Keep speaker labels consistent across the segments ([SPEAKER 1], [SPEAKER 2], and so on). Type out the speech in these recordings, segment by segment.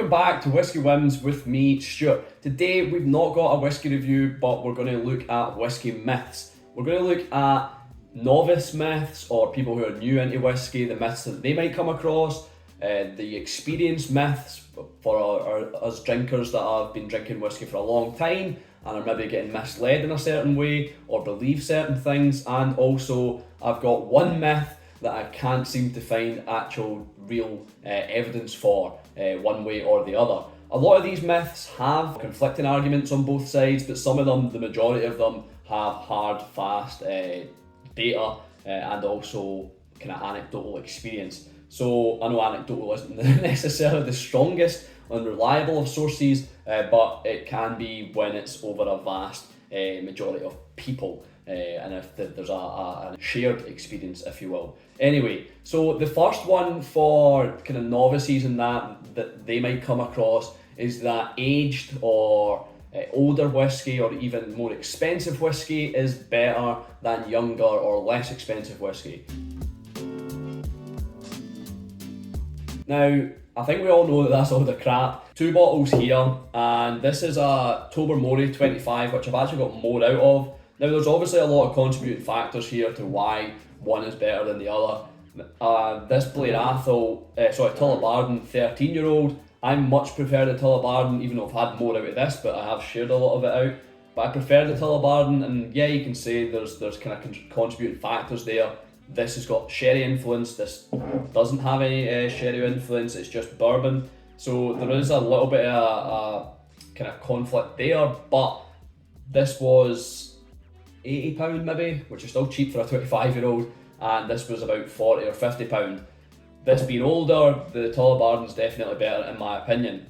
[SPEAKER 1] welcome back to Whiskey Whims with me, Stuart. Today we've not got a whiskey review, but we're going to look at whiskey myths. We're going to look at novice myths, or people who are new into whiskey, the myths that they might come across, the experienced myths for us drinkers that have been drinking whiskey for a long time and are maybe getting misled in a certain way or believe certain things. And also I've got one myth that I can't seem to find actual real evidence for one way or the other. A lot of these myths have conflicting arguments on both sides, but some of them, the majority of them, have hard, fast data and also kind of anecdotal experience. So I know anecdotal isn't necessarily the strongest and reliable of sources, but it can be when it's over a vast majority of people. And if there's a shared experience, if you will. Anyway, so the first one for kind of novices and that they might come across is that aged or older whiskey or even more expensive whiskey is better than younger or less expensive whiskey. Now, I think we all know that that's all the crap. 2 bottles here, and this is a Tobermory 25, which I've actually got more out of. Now, there's obviously a lot of contributing factors here to why one is better than the other. This Tullibardine 13-year-old, I much prefer the Tullibardine, even though I've had more out of this, but I have shared a lot of it out. But I prefer the Tullibardine, and yeah, you can say there's kind of contributing factors there. This has got sherry influence, this doesn't have any sherry influence, it's just bourbon. So there is a little bit of a kind of conflict there, but this was £80 maybe, which is still cheap for a 25-year-old, and this was about £40 or £50. This being older, the Tullibardine's definitely better in my opinion.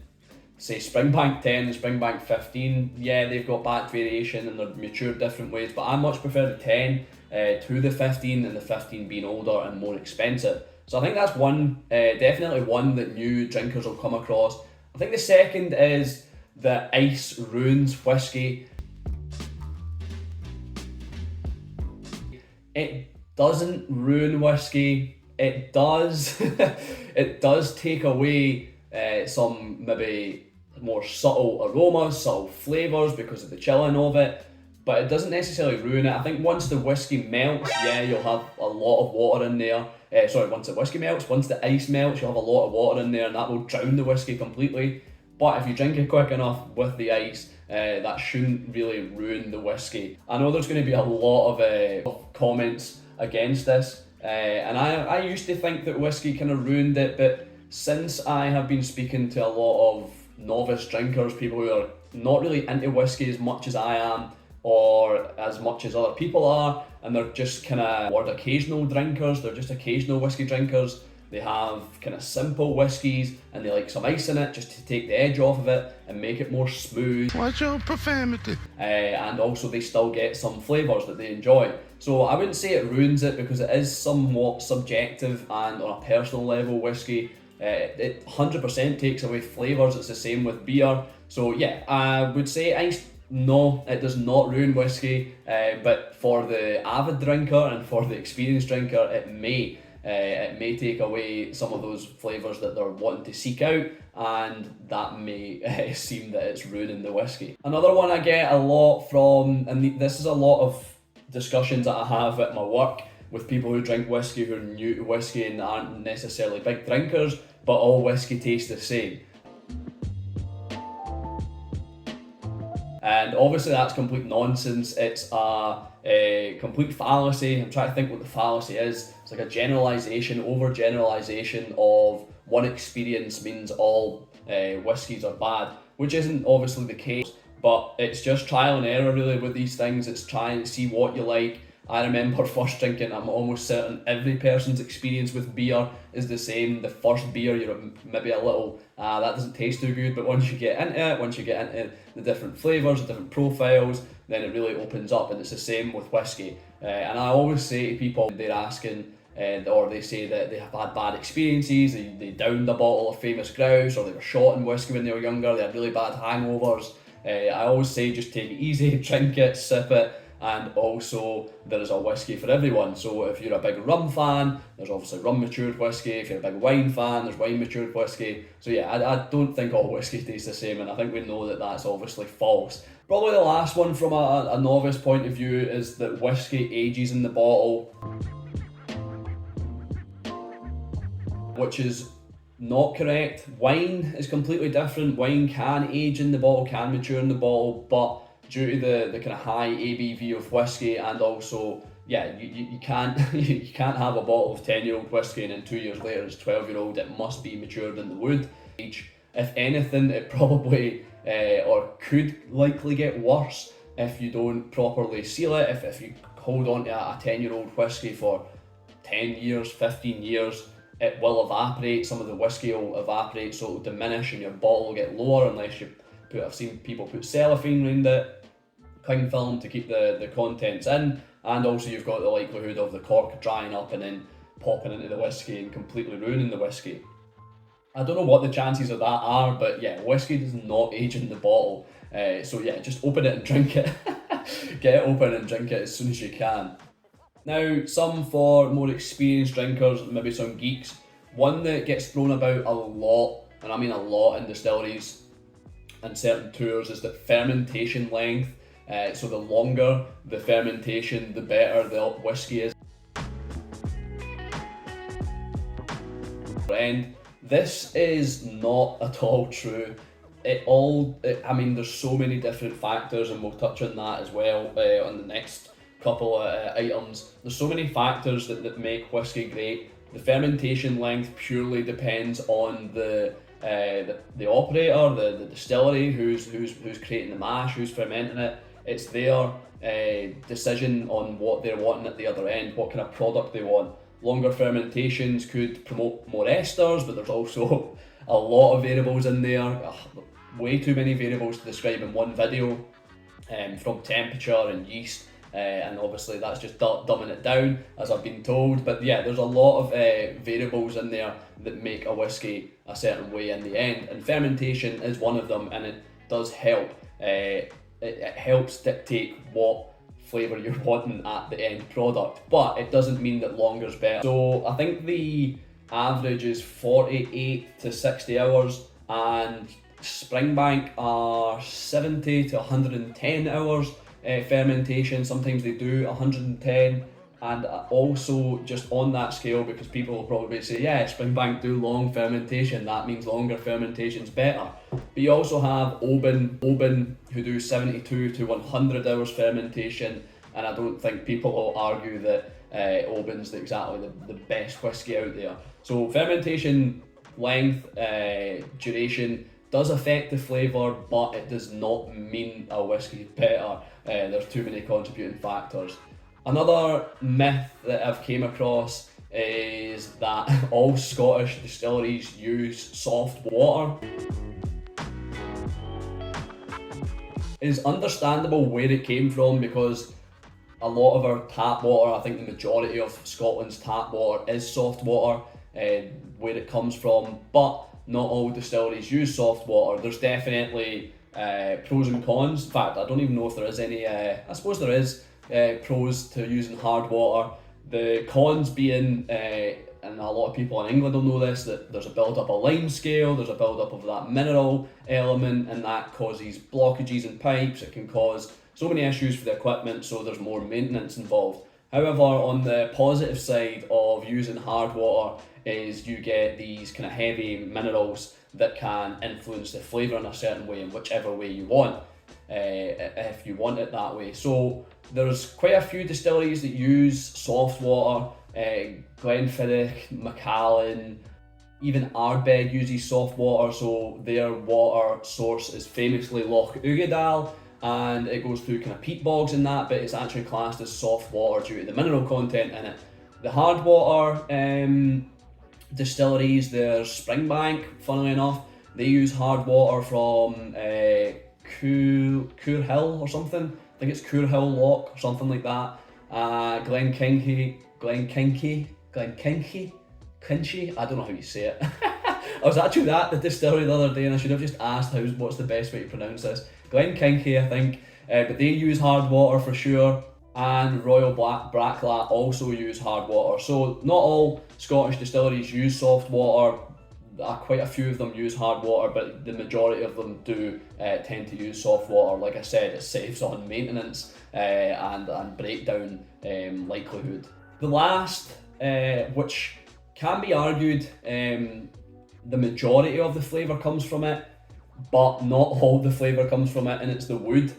[SPEAKER 1] Say Springbank 10 and Springbank 15, yeah, they've got back variation and they're matured different ways, but I much prefer the 10 to the 15, and the 15 being older and more expensive. So I think that's one, definitely one that new drinkers will come across. I think the second is the Ice Ruins Whisky. It doesn't ruin whiskey. It does it does take away some maybe more subtle aromas, subtle flavours because of the chilling of it, but it doesn't necessarily ruin it. I think once the whiskey melts, yeah, you'll have a lot of water in there. Once the whiskey melts, once the ice melts, you'll have a lot of water in there, and that will drown the whiskey completely. But if you drink it quick enough with the ice, that shouldn't really ruin the whiskey. I know there's going to be a lot of comments against this, and I used to think that whiskey kind of ruined it, but since I have been speaking to a lot of novice drinkers, people who are not really into whiskey as much as I am, or as much as other people are, and they're just kind of occasional drinkers, they're just occasional whiskey drinkers. They have kind of simple whiskies and they like some ice in it just to take the edge off of it and make it more smooth.
[SPEAKER 2] Watch your profanity.
[SPEAKER 1] And also they still get some flavours that they enjoy. So I wouldn't say it ruins it, because it is somewhat subjective, and on a personal level, whiskey, it 100% takes away flavours. It's the same with beer. So yeah, I would say ice, no, it does not ruin whiskey, but for the avid drinker and for the experienced drinker, it may take away some of those flavours that they're wanting to seek out, and that may seem that it's ruining the whiskey. Another one I get a lot from, and this is a lot of discussions that I have at my work with people who drink whiskey, who are new to whiskey and aren't necessarily big drinkers, but all whiskey tastes the same. And obviously that's complete nonsense. It's a complete fallacy. I'm trying to think what the fallacy is. It's like a generalisation, overgeneralisation of one experience means all whiskies are bad, which isn't obviously the case, but it's just trial and error really with these things. It's trying to see what you like. I remember first drinking, I'm almost certain every person's experience with beer is the same. The first beer, you're maybe a little, that doesn't taste too good, but once you get into it, once you get into the different flavours, the different profiles, then it really opens up, and it's the same with whiskey. And I always say to people, they're asking, or they say that they have had bad experiences, they downed a bottle of famous grouse, or they were shot in whiskey when they were younger, they had really bad hangovers. I always say just take it easy, drink it, sip it, and also there is a whisky for everyone. So if you're a big rum fan, there's obviously rum matured whisky. If you're a big wine fan, there's wine matured whisky. So yeah, I don't think all whisky tastes the same, and I think we know that that's obviously false. Probably the last one from a novice point of view is that whisky ages in the bottle, which is not correct. Wine is completely different. Wine can age in the bottle, can mature in the bottle, but due to the kind of high ABV of whisky, and also, yeah, you can't you can't have a bottle of 10-year-old whisky and then 2 years later it's 12-year-old. It must be matured in the wood. If anything, it probably or could likely get worse if you don't properly seal it. If you hold on to a 10-year-old whisky for 10 years, 15 years, it will evaporate. Some of the whisky will evaporate, so it will diminish and your bottle will get lower unless you put, I've seen people put cellophane around it, cling film to keep the contents in, and also you've got the likelihood of the cork drying up and then popping into the whisky and completely ruining the whisky. I don't know what the chances of that are, but yeah, whisky does not age in the bottle. So yeah, just open it and drink it. Get it open and drink it as soon as you can. Now, some for more experienced drinkers, maybe some geeks, one that gets thrown about a lot, and I mean a lot in distilleries and certain tours, is that fermentation length. So the longer the fermentation, the better the whisky is. And this is not at all true. I mean, there's so many different factors, and we'll touch on that as well on the next couple of items. There's so many factors that make whisky great. The fermentation length purely depends on the operator, the distillery, who's creating the mash, who's fermenting it. It's their decision on what they're wanting at the other end, what kind of product they want. Longer fermentations could promote more esters, but there's also a lot of variables in there. Way too many variables to describe in one video, from temperature and yeast. And obviously that's just dumbing it down, as I've been told. But yeah, there's a lot of variables in there that make a whisky a certain way in the end, and fermentation is one of them, and it does help. It helps dictate what flavour you're wanting at the end product, but it doesn't mean that longer's better. So I think the average is 48 to 60 hours, and Springbank are 70 to 110 hours. Fermentation, sometimes they do 110, and also just on that scale, because people will probably say, yeah, Springbank do long fermentation, that means longer fermentation's better. But you also have Oban who do 72 to 100 hours fermentation, and I don't think people will argue that Oban's exactly the best whisky out there. So fermentation length, duration does affect the flavour, but it does not mean a whisky is better. There's too many contributing factors. Another myth that I've came across is that all Scottish distilleries use soft water. It's understandable where it came from, because a lot of our tap water, I think the majority of Scotland's tap water is soft water, where it comes from, but not all distilleries use soft water. There's definitely pros and cons. In fact, I don't even know if there is any, I suppose there is pros to using hard water. The cons being, and a lot of people in England will know this, that there's a build-up of lime scale, there's a build-up of that mineral element, and that causes blockages in pipes. It can cause so many issues for the equipment, so there's more maintenance involved. However, on the positive side of using hard water is you get these kind of heavy minerals that can influence the flavour in a certain way, in whichever way you want, if you want it that way. So there's quite a few distilleries that use soft water. Glenfiddich, Macallan, even Ardbeg uses soft water, so their water source is famously Loch Ugadal, and it goes through kind of peat bogs and that, but it's actually classed as soft water due to the mineral content in it. The hard water distilleries, there's Springbank, funnily enough, they use hard water from Coor Hill or something. I think it's Coor Hill Loch or something like that. Glenkinchie, I don't know how you say it. I was actually at the distillery the other day and I should have just asked what's the best way to pronounce this. Glenkinchie, I think, but they use hard water for sure. And Royal Bracklatt also use hard water. So not all Scottish distilleries use soft water. Quite a few of them use hard water, but the majority of them do tend to use soft water. Like I said, it saves on maintenance and breakdown likelihood. The last, which can be argued, the majority of the flavour comes from it, but not all the flavour comes from it, and it's the wood.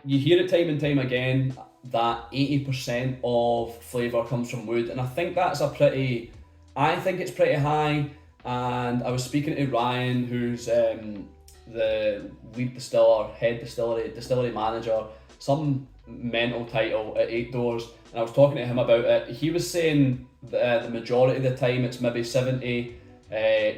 [SPEAKER 1] You hear it time and time again that 80% of flavour comes from wood, and I think that's I think it's pretty high. And I was speaking to Ryan, who's the lead distiller, head distillery manager, some mental title at 8 Doors, and I was talking to him about it. He was saying the majority of the time it's maybe 70,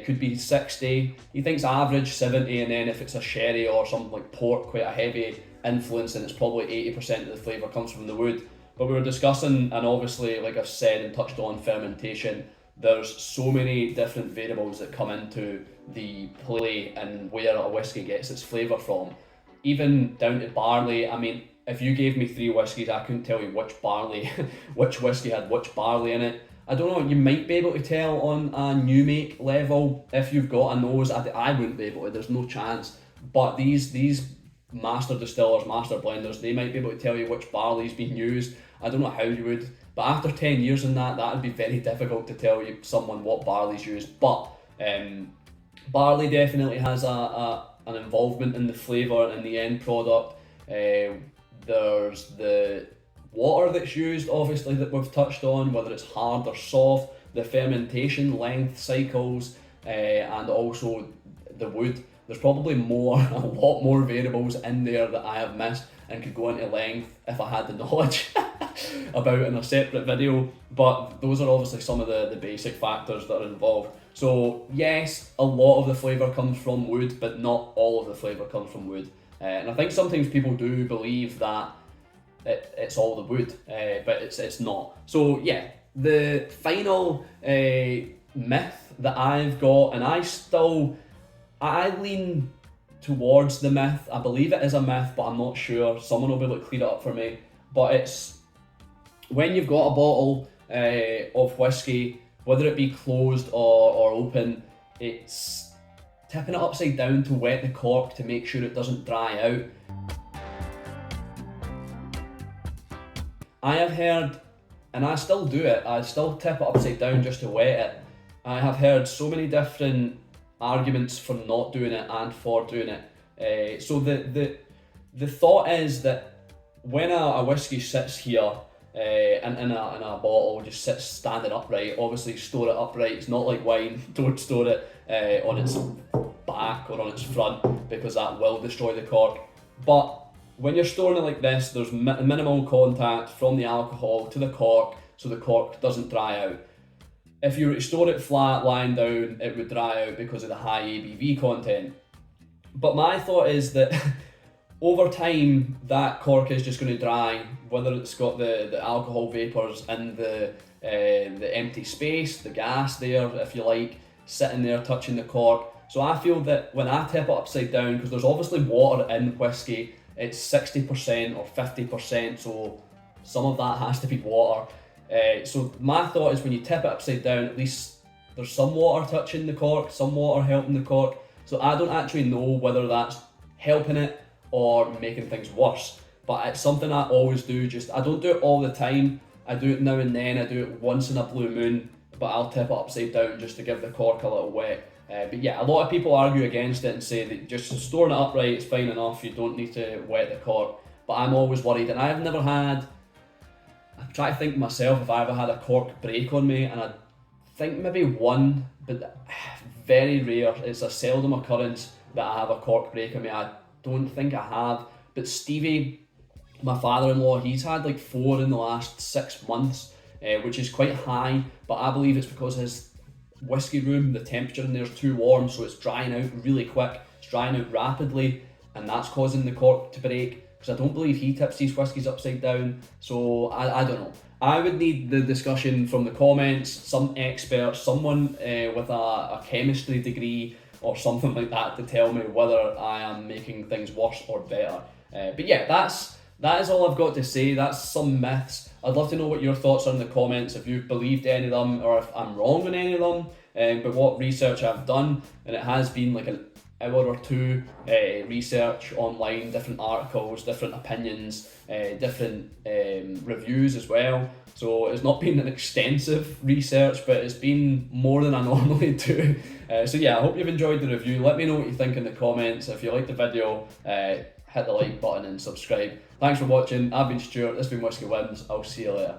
[SPEAKER 1] could be 60. He thinks average 70, and then if it's a sherry or something like port, quite a heavy influence, and it's probably 80% of the flavour comes from the wood. But we were discussing, and obviously, like I've said and touched on, fermentation. There's so many different variables that come into the play and where a whiskey gets its flavour from. Even down to barley. I mean, if you gave me 3 whiskies, I couldn't tell you which whiskey had which barley in it. I don't know, you might be able to tell on a new make level if you've got a nose. I wouldn't be able to, there's no chance. But these master distillers, master blenders, they might be able to tell you which barley's been used. I don't know how you would, but after 10 years in that would be very difficult to tell you someone what barley's used. But barley definitely has an involvement in the flavour and the end product. There's the water that's used, obviously, that we've touched on, whether it's hard or soft, the fermentation length cycles, and also the wood. There's probably a lot more variables in there that I have missed and could go into length if I had the knowledge about in a separate video, but those are obviously some of the basic factors that are involved. So yes, a lot of the flavour comes from wood, but not all of the flavour comes from wood. And I think sometimes people do believe that it's all the wood, but it's not. So yeah, the final myth that I've got, and I lean towards the myth. I believe it is a myth, but I'm not sure. Someone will be able to clear it up for me. But it's when you've got a bottle of whiskey, whether it be closed or open, it's tipping it upside down to wet the cork to make sure it doesn't dry out. I have heard, and I still do it, I still tip it upside down just to wet it. I have heard so many different arguments for not doing it and for doing it. So the thought is that when a whiskey sits here in a bottle, just sits standing upright, obviously store it upright. It's not like wine, don't store it on its back or on its front, because that will destroy the cork. But when you're storing it like this, there's minimal contact from the alcohol to the cork, so the cork doesn't dry out. If you were to store it flat, lying down, it would dry out because of the high ABV content. But my thought is that over time, that cork is just going to dry, whether it's got the alcohol vapours in the empty space, the gas there, if you like, sitting there touching the cork. So I feel that when I tip it upside down, because there's obviously water in whiskey, it's 60% or 50%, so some of that has to be water. So my thought is when you tip it upside down, at least there's some water touching the cork, some water helping the cork. So I don't actually know whether that's helping it or making things worse. But it's something I always do. I don't do it all the time. I do it now and then. I do it once in a blue moon, but I'll tip it upside down just to give the cork a little wet. But yeah, a lot of people argue against it and say that just storing it upright is fine enough, you don't need to wet the cork. But I'm always worried, and I'm trying to think myself if I ever had a cork break on me, and I think maybe one, but very rare. It's a seldom occurrence that I have a cork break on me. I don't think I have. But Stevie, my father-in-law, he's had like 4 in the last 6 months, which is quite high, but I believe it's because his whiskey room, the temperature in there is too warm, so it's drying out really quick, it's drying out rapidly, and that's causing the cork to break, because I don't believe he tips these whiskies upside down. So I don't know. I would need the discussion from the comments, some expert, someone with a chemistry degree or something like that to tell me whether I am making things worse or better. But yeah, that is all I've got to say. That's some myths. I'd love to know what your thoughts are in the comments, if you've believed any of them or if I'm wrong on any of them. But what research I've done, and it has been like an hour or two research online, different articles, different opinions, different reviews as well. So it's not been an extensive research, but it's been more than I normally do. So yeah, I hope you've enjoyed the review. Let me know what you think in the comments. If you like the video, hit the like button and subscribe. Thanks for watching. I've been Stuart, this has been Whiskey Wins. I'll see you later.